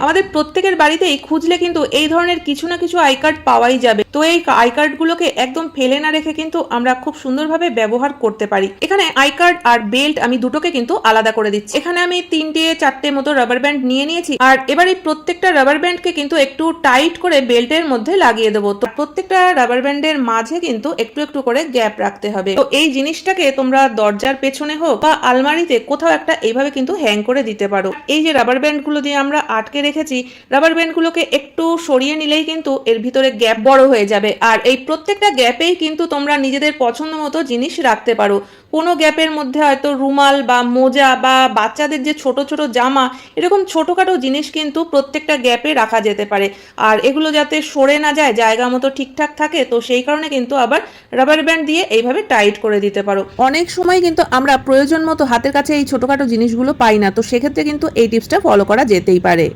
আমাদের প্রত্যেকের বাড়িতেই খুঁজলে কিন্তু এই ধরনের কিছু না কিছু আই কার্ড পাওয়াই যাবে। তো এই আই কার্ডগুলোকে একদম ফেলে না রেখে কিন্তু আমরা খুব সুন্দরভাবে ব্যবহার করতে পারি। এখানে আই কার্ড আর বেল্ট আমি দুটোকে কিন্তু আলাদা করে দিচ্ছি। এখানে আমি 3-4টে মতো রাবার ব্যান্ড নিয়ে নিয়েছি। আর এবার এই প্রত্যেকটা রাবার ব্যান্ডকে কিন্তু একটু টাইট করে বেল্টের মধ্যে লাগিয়ে দেবো। তো প্রত্যেকটা রাবার ব্যান্ডের মাঝে কিন্তু একটু একটু করে গ্যাপ রাখতে হবে। তো এই জিনিসটাকে তোমরা দরজার পেছনে হোক বা আলমারিতে কোথাও একটা এইভাবে কিন্তু হ্যাং করে দিতে পারো। এই যে রাবার ব্যান্ডগুলো দিয়ে আমরা আটকে রেখেছি, রাবার ব্যান্ডগুলোকে একটু সরিয়ে নিলেই কিন্তু এর ভিতরে গ্যাপ বড় হয়ে যাবে। আর এই প্রত্যেকটা গ্যাপেই কিন্তু তোমরা নিজেদের পছন্দ মতো জিনিস রাখতে পারো। কোনো গ্যাপের মধ্যে হয়তো রুমাল বা মোজা বা বাচ্চাদের যে ছোট ছোট জামা, এরকম ছোটখাটো জিনিস কিন্তু প্রত্যেকটা গ্যাপে রাখা যেতে পারে। আর এগুলো যাতে সরে না যায়, জায়গা মতো ঠিকঠাক থাকে, তো সেই কারণে কিন্তু আবার রাবার ব্যান্ড দিয়ে এইভাবে টাইট করে দিতে পারো। অনেক সময় কিন্তু আমরা প্রয়োজন মতো হাতের কাছে এই ছোটখাটো জিনিসগুলো পাই না, তো সেক্ষেত্রে কিন্তু এই টিপসটা ফলো করা যেতেই পারে।